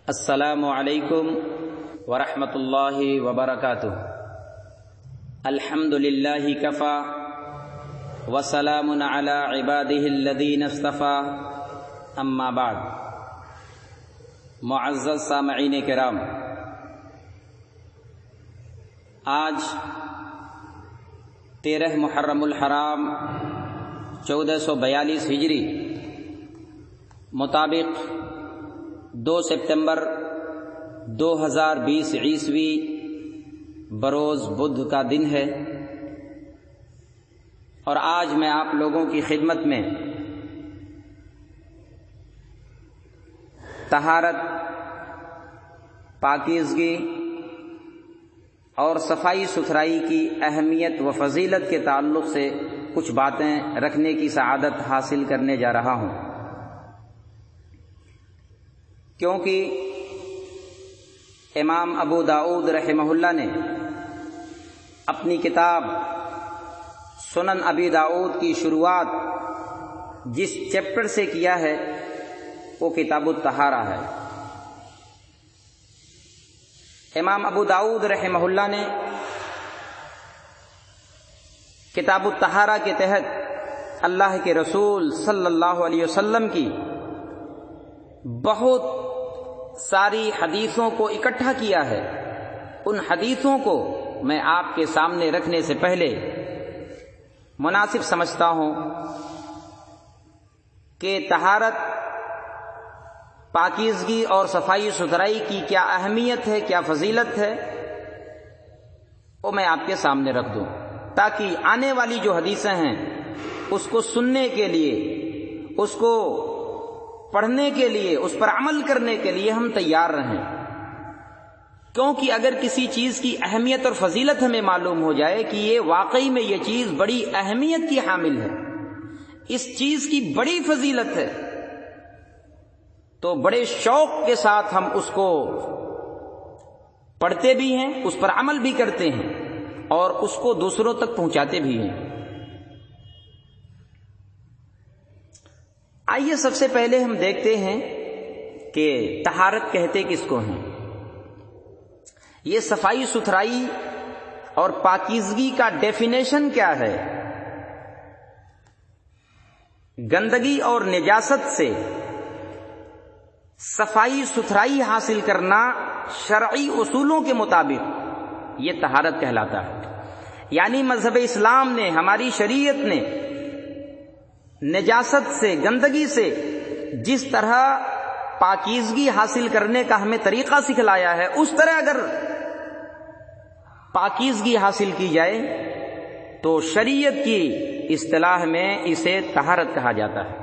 السلام علیکم ورحمۃ اللہ وبرکاتہ۔ الحمد للہ کفا وسلام علی عبادہ الذین اصطفى، اما بعد۔ معزز سامعین کرام، آج 13 محرم الحرام 1442 ہجری مطابق 2 سپتمبر 2020 عیسوی بروز بدھ کا دن ہے، اور آج میں آپ لوگوں کی خدمت میں طہارت، پاکیزگی اور صفائی ستھرائی کی اہمیت و فضیلت کے تعلق سے کچھ باتیں رکھنے کی سعادت حاصل کرنے جا رہا ہوں، کیونکہ امام ابو داؤد رحمہ اللہ نے اپنی کتاب سنن ابی داؤد کی شروعات جس چیپٹر سے کیا ہے وہ کتاب الطہارہ ہے۔ امام ابو داؤد رحمہ اللہ نے کتاب الطہارہ کے تحت اللہ کے رسول صلی اللہ علیہ وسلم کی بہت ساری حدیثوں کو اکٹھا کیا ہے۔ ان حدیثوں کو میں آپ کے سامنے رکھنے سے پہلے مناسب سمجھتا ہوں کہ طہارت، پاکیزگی اور صفائی ستھرائی کی کیا اہمیت ہے، کیا فضیلت ہے، وہ میں آپ کے سامنے رکھ دوں، تاکہ آنے والی جو حدیثیں ہیں اس کو سننے کے لیے، اس کو پڑھنے کے لیے، اس پر عمل کرنے کے لیے ہم تیار رہیں۔ کیونکہ اگر کسی چیز کی اہمیت اور فضیلت ہمیں معلوم ہو جائے کہ یہ واقعی میں یہ چیز بڑی اہمیت کی حامل ہے، اس چیز کی بڑی فضیلت ہے، تو بڑے شوق کے ساتھ ہم اس کو پڑھتے بھی ہیں، اس پر عمل بھی کرتے ہیں اور اس کو دوسروں تک پہنچاتے بھی ہیں۔ آئیے سب سے پہلے ہم دیکھتے ہیں کہ طہارت کہتے کس کو ہیں۔ یہ صفائی ستھرائی اور پاکیزگی کا ڈیفینیشن کیا ہے؟ گندگی اور نجاست سے صفائی ستھرائی حاصل کرنا شرعی اصولوں کے مطابق یہ طہارت کہلاتا ہے۔ یعنی مذہب اسلام نے، ہماری شریعت نے نجاست سے، گندگی سے جس طرح پاکیزگی حاصل کرنے کا ہمیں طریقہ سکھلایا ہے، اس طرح اگر پاکیزگی حاصل کی جائے تو شریعت کی اصطلاح میں اسے طہارت کہا جاتا ہے۔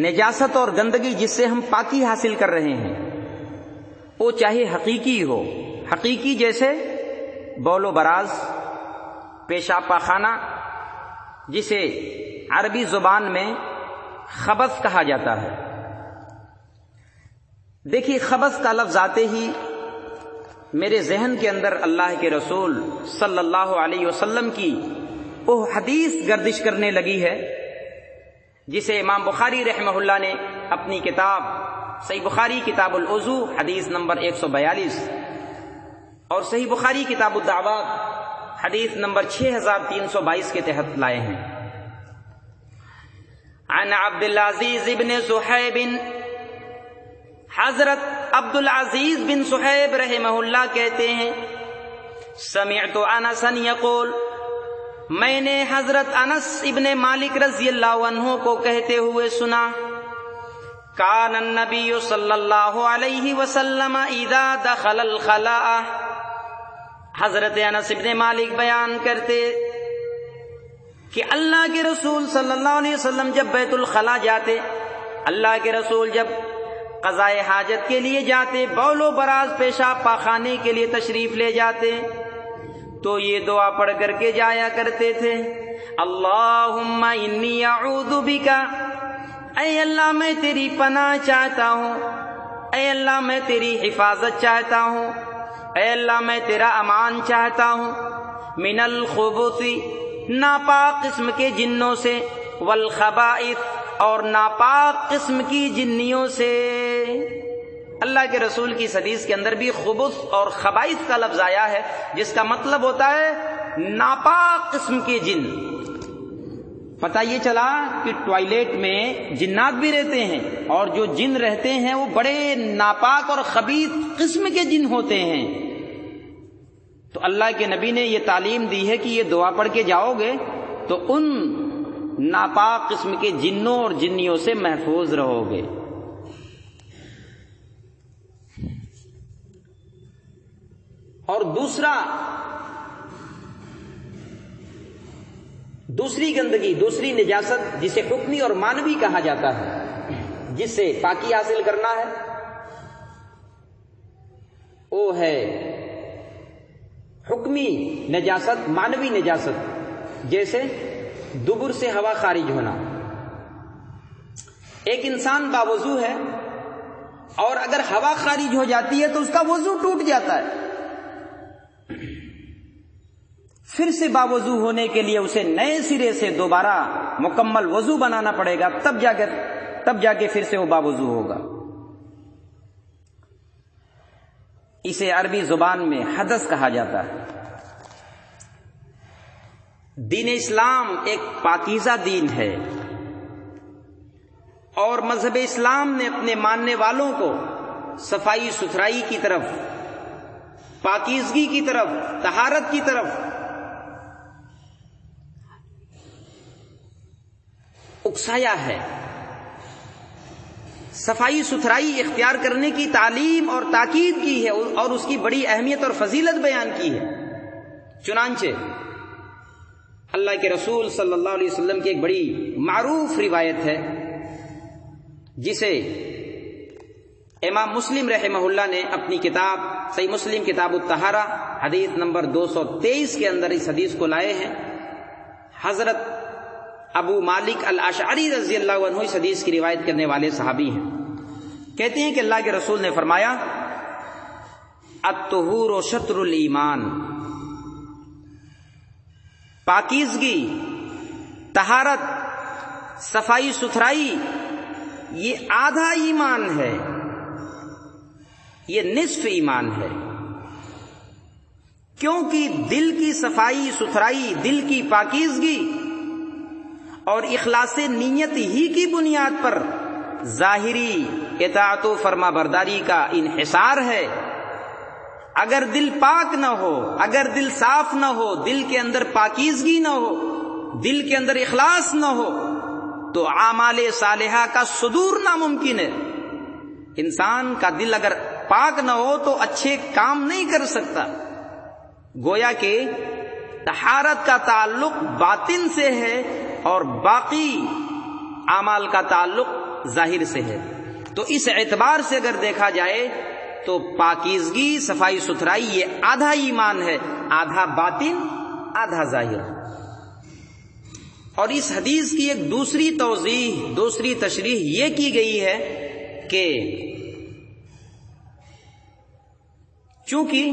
نجاست اور گندگی جس سے ہم پاکی حاصل کر رہے ہیں، وہ چاہے حقیقی ہو، حقیقی جیسے بول و براز، پیشاب پاخانہ، جسے عربی زبان میں خبث کہا جاتا ہے۔ دیکھیے، خبث کا لفظ آتے ہی میرے ذہن کے اندر اللہ کے رسول صلی اللہ علیہ وسلم کی وہ حدیث گردش کرنے لگی ہے جسے امام بخاری رحمہ اللہ نے اپنی کتاب صحیح بخاری کتاب الوضو حدیث نمبر 142 اور صحیح بخاری کتاب الدعوات حدیث نمبر 6322 کے تحت لائے ہیں۔ عن عبد العزیز بن صہیب، حضرت عبد العزیز بن صہیب رحمہ اللہ کہتے ہیں، سمعت انسا یقول، میں نے حضرت انس ابن مالک رضی اللہ عنہ کو کہتے ہوئے سنا، کان النبی صلی اللہ علیہ وسلم اذا دخل الخلاء، حضرت انس ابن مالک بیان کرتے کہ اللہ کے رسول صلی اللہ علیہ وسلم جب بیت الخلاء جاتے، اللہ کے رسول جب قضائے حاجت کے لیے جاتے، بول و براز، پیشاب پاخانے کے لیے تشریف لے جاتے، تو یہ دعا پڑھ کر کے جایا کرتے تھے، اللہم انی اعوذ بک، اے اللہ میں تیری پناہ چاہتا ہوں، اے اللہ میں تیری حفاظت چاہتا ہوں، اے اللہ میں تیرا امان چاہتا ہوں، من الخبث، ناپاک قسم کے جنوں سے، والخبائث اور ناپاک قسم کی جنیوں سے۔ اللہ کے رسول کی حدیث کے اندر بھی خبث اور خبائث کا لفظ آیا ہے، جس کا مطلب ہوتا ہے ناپاک قسم کے جن۔ پتہ یہ چلا کہ ٹوائلٹ میں جنات بھی رہتے ہیں، اور جو جن رہتے ہیں وہ بڑے ناپاک اور خبیث قسم کے جن ہوتے ہیں۔ تو اللہ کے نبی نے یہ تعلیم دی ہے کہ یہ دعا پڑھ کے جاؤ گے تو ان ناپاک قسم کے جنوں اور جنیوں سے محفوظ رہو گے۔ اور دوسری گندگی، دوسری نجاست جسے حکمی اور مانوی کہا جاتا ہے، جس سے پاکی حاصل کرنا ہے، وہ ہے حکمی نجاست، مانوی نجاست، جیسے دبر سے ہوا خارج ہونا۔ ایک انسان باوضو ہے اور اگر ہوا خارج ہو جاتی ہے تو اس کا وضو ٹوٹ جاتا ہے، پھر سے باوضو ہونے کے لیے اسے نئے سرے سے دوبارہ مکمل وضو بنانا پڑے گا، تب جا کے پھر سے وہ باوضو ہوگا۔ اسے عربی زبان میں حدث کہا جاتا ہے۔ دین اسلام ایک پاکیزہ دین ہے، اور مذہب اسلام نے اپنے ماننے والوں کو صفائی ستھرائی کی طرف، پاکیزگی کی طرف، طہارت کی طرف اکسایا ہے۔ صفائی ستھرائی اختیار کرنے کی تعلیم اور تاکید کی ہے، اور اس کی بڑی اہمیت اور فضیلت بیان کی ہے۔ چنانچہ اللہ کے رسول صلی اللہ علیہ وسلم کی ایک بڑی معروف روایت ہے، جسے امام مسلم رحمہ اللہ نے اپنی کتاب صحیح مسلم کتاب الطہارہ حدیث نمبر 223 کے اندر اس حدیث کو لائے ہیں۔ حضرت ابو مالک الاشعری رضی اللہ عنہ اس حدیث کی روایت کرنے والے صحابی ہیں۔ کہتے ہیں کہ اللہ کے رسول نے فرمایا، الطہور شطر الایمان، پاکیزگی، طہارت، صفائی ستھرائی یہ آدھا ایمان ہے، یہ نصف ایمان ہے۔ کیونکہ دل کی صفائی ستھرائی، دل کی پاکیزگی اور اخلاص نیت ہی کی بنیاد پر ظاہری اطاعت و فرما برداری کا انحصار ہے۔ اگر دل پاک نہ ہو، اگر دل صاف نہ ہو، دل کے اندر پاکیزگی نہ ہو، دل کے اندر اخلاص نہ ہو، تو اعمال صالحہ کا صدور ناممکن ہے۔ انسان کا دل اگر پاک نہ ہو تو اچھے کام نہیں کر سکتا۔ گویا کہ طہارت کا تعلق باطن سے ہے اور باقی اعمال کا تعلق ظاہر سے ہے۔ تو اس اعتبار سے اگر دیکھا جائے تو پاکیزگی، صفائی ستھرائی یہ آدھا ایمان ہے، آدھا باطن، آدھا ظاہر۔ اور اس حدیث کی ایک دوسری توضیح، دوسری تشریح یہ کی گئی ہے کہ چونکہ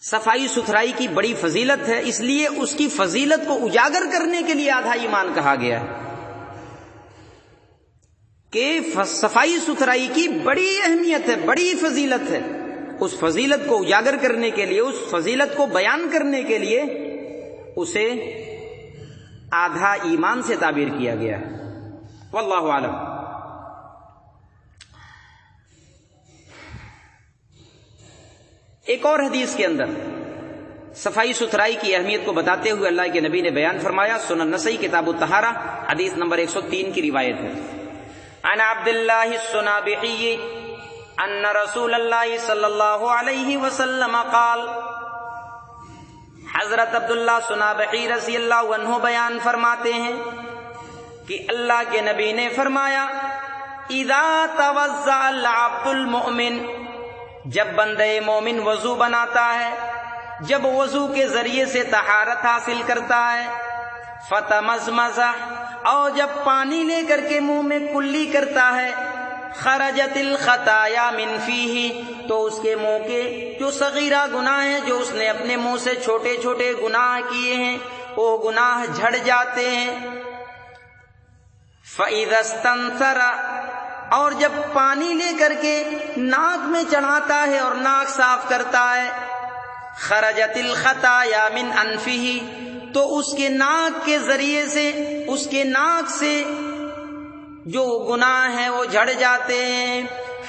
صفائی ستھرائی کی بڑی فضیلت ہے، اس لیے اس کی فضیلت کو اجاگر کرنے کے لیے آدھا ایمان کہا گیا ہے کہ صفائی ستھرائی کی بڑی اہمیت ہے، بڑی فضیلت ہے۔ اس فضیلت کو اجاگر کرنے کے لیے، اس فضیلت کو بیان کرنے کے لیے اسے آدھا ایمان سے تعبیر کیا گیا ہے۔ واللہ اعلم۔ ایک اور حدیث کے اندر صفائی ستھرائی کی اہمیت کو بتاتے ہوئے اللہ کے نبی نے بیان فرمایا، سنن نسائی کتاب الطہارہ حدیث نمبر 103 کی روایت ہے، عن عبد اللہ السنابحی ان رسول اللہ صلی اللہ علیہ وسلم قال، حضرت عبداللہ سنابحی رضی اللہ عنہ بیان فرماتے ہیں کہ اللہ کے نبی نے فرمایا، اذا توضأ العبد المؤمن، جب بندے مومن وضو بناتا ہے، جب وضو کے ذریعے سے طہارت حاصل کرتا ہے، فتمزمز، اور جب پانی لے کر کے منہ میں کلی کرتا ہے، خرجت الخطایا من فیہ، تو اس کے منہ کے جو صغیرہ گناہ ہیں، جو اس نے اپنے منہ سے چھوٹے چھوٹے گناہ کیے ہیں، وہ گناہ جھڑ جاتے ہیں۔ فَإِذَا اسْتَنْثَرَ، اور جب پانی لے کر کے ناک میں چڑھاتا ہے اور ناک صاف کرتا ہے، خرجت الخطایا من انفہ، تو اس کے ناک کے ذریعے سے، اس کے ناک سے جو گناہ ہیں وہ جھڑ جاتے ہیں۔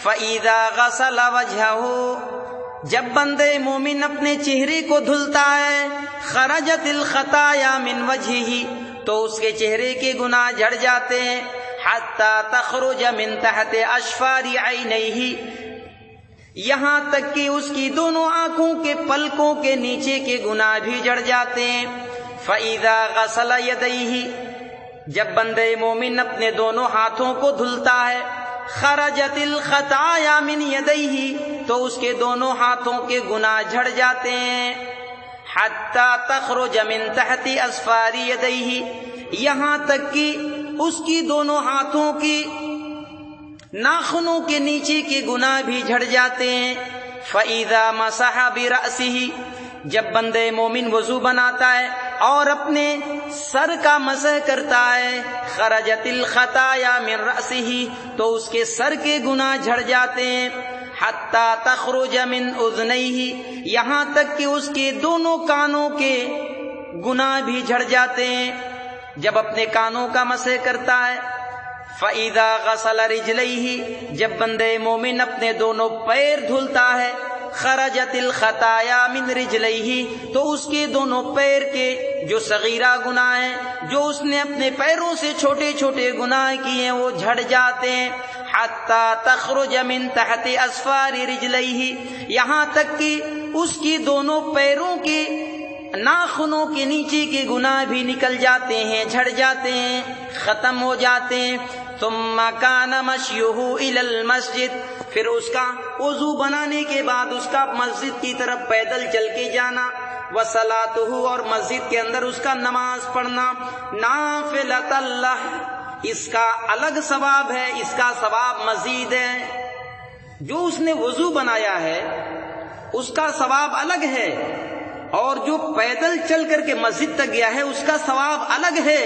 فَإِذَا غَسَلَ وَجْهَهُ، جب بندے مومن اپنے چہرے کو دھلتا ہے، خرجت الخطایا من وجهه، تو اس کے چہرے کے گناہ جھڑ جاتے ہیں، حتی تخرج من تحت اشفار عینیہ، یہاں تک کہ اس کی دونوں آنکھوں کے پلکوں کے نیچے کے گناہ بھی جھڑ جاتے ہیں۔ فَإِذَا غَسَلَ يَدَيْهِ، جب بندے مومن اپنے دونوں ہاتھوں کو دھلتا ہے، خرجت الخطایا من یدیہ، تو اس کے دونوں ہاتھوں کے گناہ جھڑ جاتے ہیں، حتی تخرج من تحت اصفار یدیہ، یہاں تک کہ اس کی دونوں ہاتھوں کی ناخنوں کے نیچے کے گناہ بھی جھڑ جاتے ہیں۔ فَإِذَا مَسَحَ بِرَأْسِهِ، جب بندے مومن وضو بناتا ہے اور اپنے سر کا مسح کرتا ہے، خرجت الخطایا من رأسه، تو اس کے سر کے گناہ جھڑ جاتے ہیں، حتی تخرج من اذنیہ، یہاں تک کہ اس کے دونوں کانوں کے گناہ بھی جھڑ جاتے ہیں جب اپنے کانوں کا مسح کرتا ہے۔ فَإِذَا غَسَلَ رِجْلَيْهِ، جب بندے مومن اپنے دونوں پیر دھلتا ہے، خرجت الخطایا من رجلیہ، تو اس کے دونوں پیر کے جو صغیرہ گناہ ہیں، جو اس نے اپنے پیروں سے چھوٹے چھوٹے گناہ کیے ہیں، وہ جھڑ جاتے ہیں، حتی تخرج من تحت اصفار رجلیہ، یہاں تک کہ اس کی دونوں پیروں کے ناخنوں کے نیچے کے گناہ بھی نکل جاتے ہیں، جھڑ جاتے ہیں، ختم ہو جاتے ہیں۔ ثم کان مشیہ الی المسجد، پھر اس کا وضو بنانے کے بعد اس کا مسجد کی طرف پیدل چل کے جانا، وصلاتہ، اور مسجد کے اندر اس کا نماز پڑھنا، نافلۃ اللہ، اس کا الگ ثواب ہے، اس کا ثواب مزید ہے۔ جو اس نے وضو بنایا ہے اس کا ثواب الگ ہے، اور جو پیدل چل کر کے مسجد تک گیا ہے اس کا ثواب الگ ہے،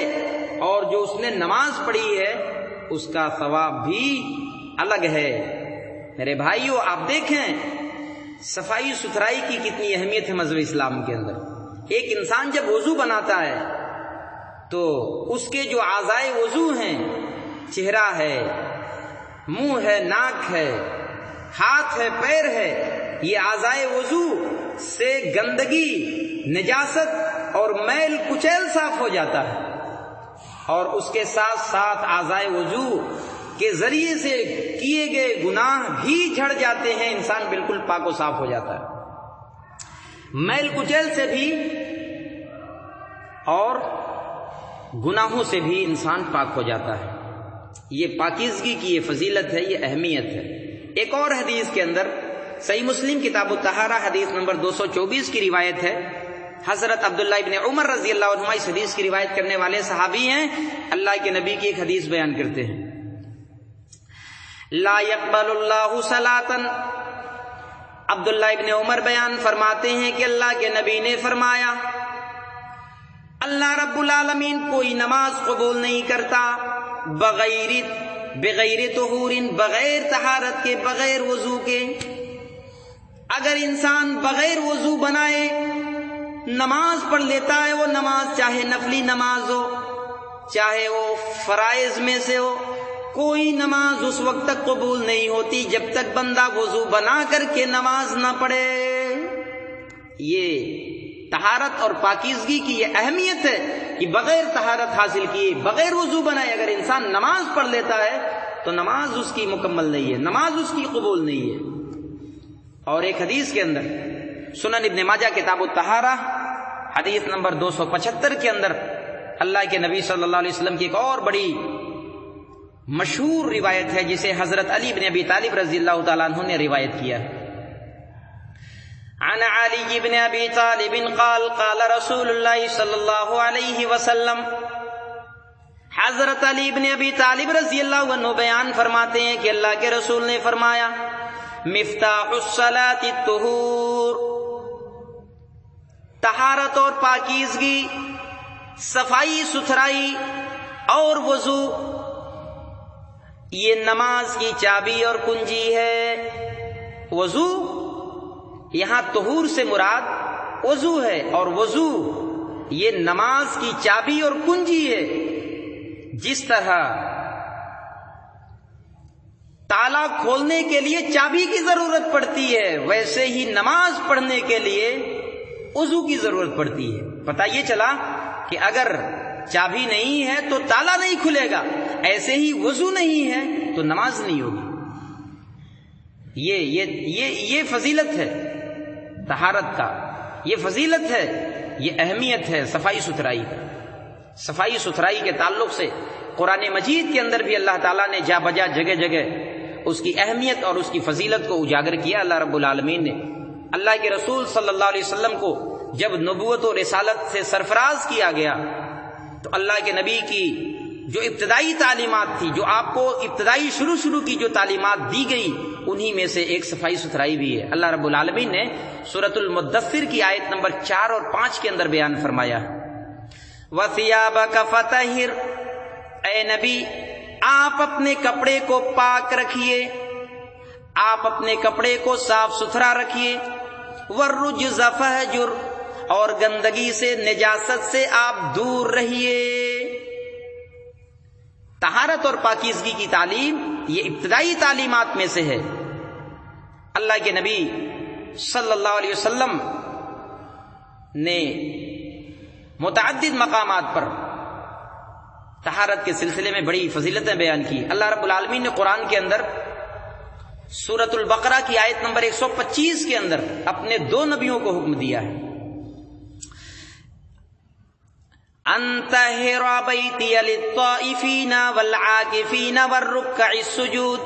اور جو اس نے نماز پڑھی ہے اس کا ثواب بھی الگ ہے۔ میرے بھائیو، آپ دیکھیں صفائی ستھرائی کی کتنی اہمیت ہے مذہب اسلام کے اندر۔ ایک انسان جب وضو بناتا ہے تو اس کے جو اعضائے وضو ہیں، چہرہ ہے، منہ ہے، ناک ہے، ہاتھ ہے، پیر ہے، یہ اعضائے وضو سے گندگی، نجاست اور میل کچیل صاف ہو جاتا ہے، اور اس کے ساتھ ساتھ اعضائے وضو کے ذریعے سے کیے گئے گناہ بھی جھڑ جاتے ہیں، انسان بالکل پاک و صاف ہو جاتا ہے، میل کچیل سے بھی اور گناہوں سے بھی انسان پاک ہو جاتا ہے۔ یہ پاکیزگی کی یہ فضیلت ہے، یہ اہمیت ہے۔ ایک اور حدیث کے اندر صحیح مسلم کتاب الطہارہ حدیث نمبر 224 کی روایت ہے، حضرت عبداللہ ابن عمر رضی اللہ عنہما اس حدیث کی روایت کرنے والے صحابی ہیں، اللہ کے نبی کی ایک حدیث بیان کرتے ہیں، لا يقبل اللہ صلاۃ، عبداللہ ابن عمر بیان فرماتے ہیں کہ اللہ کے نبی نے فرمایا، اللہ رب العالمین کوئی نماز قبول نہیں کرتا بغیر طہور، بغیر طہارت کے، بغیر وضو کے۔ اگر انسان بغیر وضو بنائے نماز پڑھ لیتا ہے، وہ نماز چاہے نفلی نماز ہو، چاہے وہ فرائض میں سے ہو، کوئی نماز اس وقت تک قبول نہیں ہوتی جب تک بندہ وضو بنا کر کے نماز نہ پڑھے۔ یہ طہارت اور پاکیزگی کی یہ اہمیت ہے کہ بغیر طہارت حاصل کیے، بغیر وضو بنائے اگر انسان نماز پڑھ لیتا ہے تو نماز اس کی مکمل نہیں ہے، نماز اس کی قبول نہیں ہے۔ اور ایک حدیث کے اندر سنن ابن ماجہ کتاب الطہارہ حدیث نمبر 275 کے اندر اللہ کے نبی صلی اللہ علیہ وسلم کی ایک اور بڑی مشہور روایت ہے جسے حضرت علی بن ابی طالب رضی اللہ تعالیٰ عنہ نے روایت کیا ہے۔ عن علی بن ابی طالب قال قال رسول اللہ صلی اللہ علیہ وسلم، حضرت علی بن ابی طالب رضی اللہ عنہ بیان فرماتے ہیں کہ اللہ کے رسول نے فرمایا، مفتاح الصلاۃ الطہور، طہارت اور پاکیزگی، صفائی ستھرائی اور وضو یہ نماز کی چابی اور کنجی ہے۔ وضو، یہاں طہور سے مراد وضو ہے، اور وضو یہ نماز کی چابی اور کنجی ہے۔ جس طرح تالا کھولنے کے لیے چابی کی ضرورت پڑتی ہے، ویسے ہی نماز پڑھنے کے لیے وضو کی ضرورت پڑتی ہے۔ پتہ یہ چلا کہ اگر چابی نہیں ہے تو تالا نہیں کھلے گا، ایسے ہی وضو نہیں ہے تو نماز نہیں ہوگی۔ یہ فضیلت ہے طہارت کا، یہ فضیلت ہے، یہ اہمیت ہے صفائی ستھرائی کا۔ صفائی ستھرائی کے تعلق سے قرآن مجید کے اندر بھی اللہ تعالیٰ نے جا بجا جگہ جگہ اس کی اہمیت اور اس کی فضیلت کو اجاگر کیا۔ اللہ رب العالمین نے اللہ کے رسول صلی اللہ علیہ وسلم کو جب نبوت و رسالت سے سرفراز کیا گیا تو اللہ کے نبی کی جو ابتدائی تعلیمات تھی، جو آپ کو ابتدائی شروع کی جو تعلیمات دی گئی، انہی میں سے ایک صفائی ستھرائی بھی ہے۔ اللہ رب العالمین نے سورۃ المدثر کی آیت نمبر 4 اور 5 کے اندر بیان فرمایا، وَثِيَابَكَ فَطَهِّرْ، اے نبی آپ اپنے کپڑے کو پاک رکھیے، آپ اپنے کپڑے کو صاف ستھرا رکھیے، وَالرُّجْزَ فَاهْجُرْ، اور گندگی سے نجاست سے آپ دور رہیے۔ طہارت اور پاکیزگی کی تعلیم یہ ابتدائی تعلیمات میں سے ہے۔ اللہ کے نبی صلی اللہ علیہ وسلم نے متعدد مقامات پر طہارت کے سلسلے میں بڑی فضیلتیں بیان کی۔ اللہ رب العالمین نے قرآن کے اندر سورۃ البقرہ کی آیت نمبر 125 کے اندر اپنے 2 نبیوں کو حکم دیا ہے، ان طہر بیتی للطائفین والعاکفین والرکع السجود۔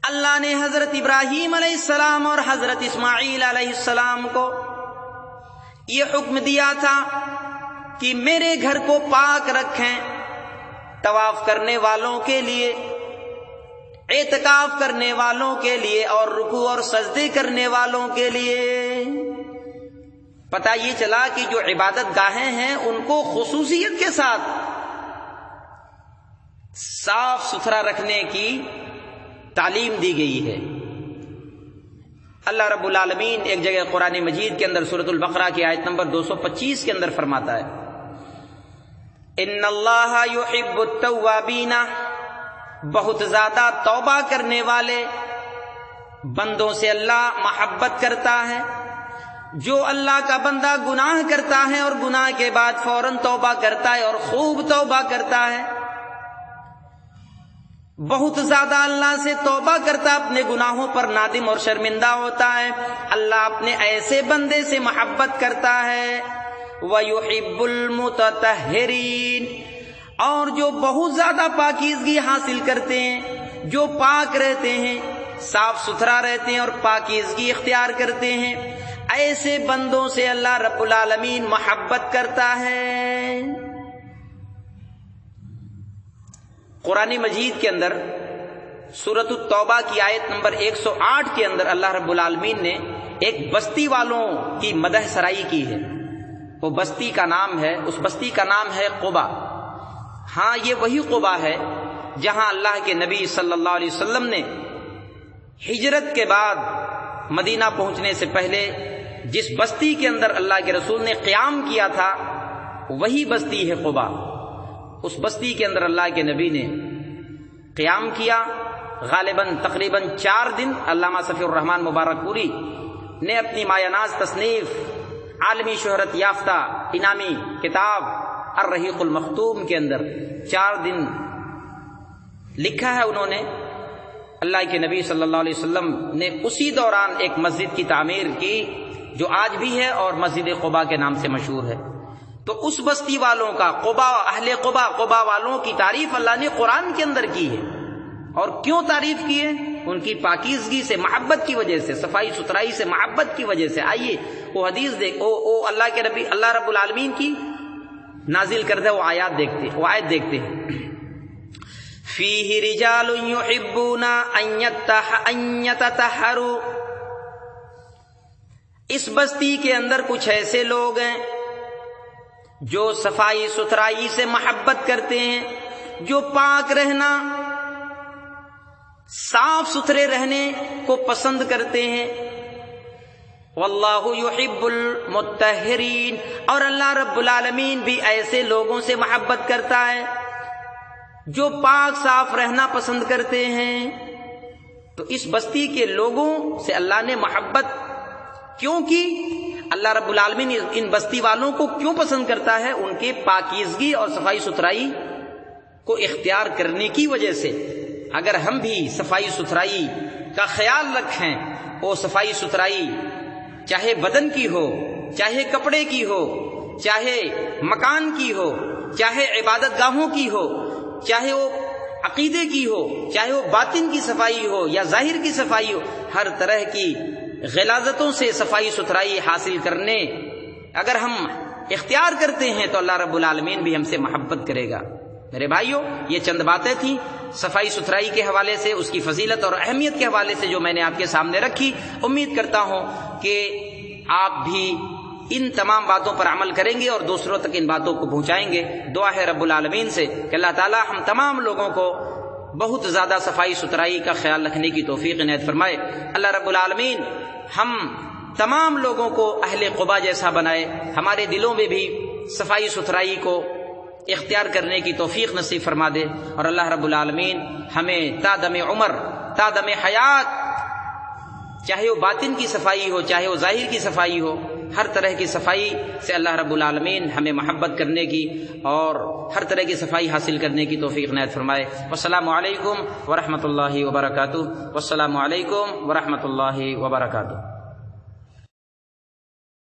اللہ نے حضرت ابراہیم علیہ السلام اور حضرت اسماعیل علیہ السلام کو یہ حکم دیا تھا کہ میرے گھر کو پاک رکھیں، طواف کرنے والوں کے لیے، اعتکاف کرنے والوں کے لیے، اور رکوع اور سجدے کرنے والوں کے لیے۔ پتہ یہ چلا کہ جو عبادت گاہیں ہیں ان کو خصوصیت کے ساتھ صاف ستھرا رکھنے کی تعلیم دی گئی ہے۔ اللہ رب العالمین ایک جگہ قرآن مجید کے اندر سورۃ البقرہ کی آیت نمبر 225 کے اندر فرماتا ہے، ان اللہ یحب التوابین، بہت زیادہ توبہ کرنے والے بندوں سے اللہ محبت کرتا ہے۔ جو اللہ کا بندہ گناہ کرتا ہے اور گناہ کے بعد فوراً توبہ کرتا ہے اور خوب توبہ کرتا ہے، بہت زیادہ اللہ سے توبہ کرتا، اپنے گناہوں پر نادم اور شرمندہ ہوتا ہے، اللہ اپنے ایسے بندے سے محبت کرتا ہے۔ وَيُحِبُّ الْمُتَطَهِّرِينَ، اور جو بہت زیادہ پاکیزگی حاصل کرتے ہیں، جو پاک رہتے ہیں، صاف ستھرا رہتے ہیں اور پاکیزگی اختیار کرتے ہیں، ایسے بندوں سے اللہ رب العالمین محبت کرتا ہے۔ قرآن مجید کے اندر سورۃ التوبہ کی آیت نمبر 108 کے اندر اللہ رب العالمین نے ایک بستی والوں کی مدح سرائی کی ہے۔ وہ بستی کا نام ہے، اس بستی کا نام ہے قبا۔ ہاں، یہ وہی قبا ہے جہاں اللہ کے نبی صلی اللہ علیہ وسلم نے ہجرت کے بعد مدینہ پہنچنے سے پہلے جس بستی کے اندر اللہ کے رسول نے قیام کیا تھا، وہی بستی ہے قبا۔ اس بستی کے اندر اللہ کے نبی نے قیام کیا، غالباً تقریباً 4 دن۔ علامہ صفی الرحمن مبارک پوری نے اپنی مایہ ناز تصنیف، عالمی شہرت یافتہ انعامی کتاب الرحیق المختوم کے اندر 4 دن لکھا ہے انہوں نے۔ اللہ کے نبی صلی اللہ علیہ وسلم نے اسی دوران ایک مسجد کی تعمیر کی جو آج بھی ہے اور مسجد قباء کے نام سے مشہور ہے۔ تو اس بستی والوں کا، قباء، اہل قباء، قباء والوں کی تعریف اللہ نے قرآن کے اندر کی ہے۔ اور کیوں تعریف کی ہے؟ ان کی پاکیزگی سے محبت کی وجہ سے، صفائی ستھرائی سے محبت کی وجہ سے۔ آئیے وہ حدیث دیکھ، اللہ کے نبی، اللہ رب العالمین کی نازل کردہ وہ آیات دیکھتے، وہ آیت دیکھتے ہیں۔ فیہ رجال یحبون ان یتطہروا، اس بستی کے اندر کچھ ایسے لوگ ہیں جو صفائی ستھرائی سے محبت کرتے ہیں، جو پاک رہنا صاف ستھرے رہنے کو پسند کرتے ہیں۔ واللہ یحب المطہرین، اور اللہ رب العالمین بھی ایسے لوگوں سے محبت کرتا ہے جو پاک صاف رہنا پسند کرتے ہیں۔ تو اس بستی کے لوگوں سے اللہ نے محبت کیوں کی؟ اللہ رب العالمین ان بستی والوں کو کیوں پسند کرتا ہے؟ ان کے پاکیزگی اور صفائی ستھرائی کو اختیار کرنے کی وجہ سے۔ اگر ہم بھی صفائی ستھرائی کا خیال رکھیں، وہ صفائی ستھرائی چاہے بدن کی ہو، چاہے کپڑے کی ہو، چاہے مکان کی ہو، چاہے عبادت گاہوں کی ہو، چاہے وہ عقیدے کی ہو، چاہے وہ باطن کی صفائی ہو یا ظاہر کی صفائی ہو، ہر طرح کی غلاظتوں سے صفائی ستھرائی حاصل کرنے اگر ہم اختیار کرتے ہیں تو اللہ رب العالمین بھی ہم سے محبت کرے گا۔ میرے بھائیوں، یہ چند باتیں تھیں صفائی ستھرائی کے حوالے سے، اس کی فضیلت اور اہمیت کے حوالے سے جو میں نے آپ کے سامنے رکھی۔ امید کرتا ہوں کہ آپ بھی ان تمام باتوں پر عمل کریں گے اور دوسروں تک ان باتوں کو پہنچائیں گے۔ دعا ہے رب العالمین سے کہ اللہ تعالی ہم تمام لوگوں کو بہت زیادہ صفائی ستھرائی کا خیال رکھنے کی توفیق عنایت فرمائے۔ اللہ رب العالمین ہم تمام لوگوں کو اہل قباء جیسا بنائے، ہمارے دلوں میں بھی صفائی ستھرائی کو اختیار کرنے کی توفیق نصیب فرما دے، اور اللہ رب العالمین ہمیں تا دم عمر، تا دم حیات، چاہے وہ باطن کی صفائی ہو، چاہے وہ ظاہر کی صفائی ہو، ہر طرح کی صفائی سے اللہ رب العالمین ہمیں محبت کرنے کی اور ہر طرح کی صفائی حاصل کرنے کی توفیق عنایت فرمائے۔ والسلام علیکم ورحمۃ اللہ وبرکاتہ۔ والسلام علیکم ورحمۃ اللہ وبرکاتہ۔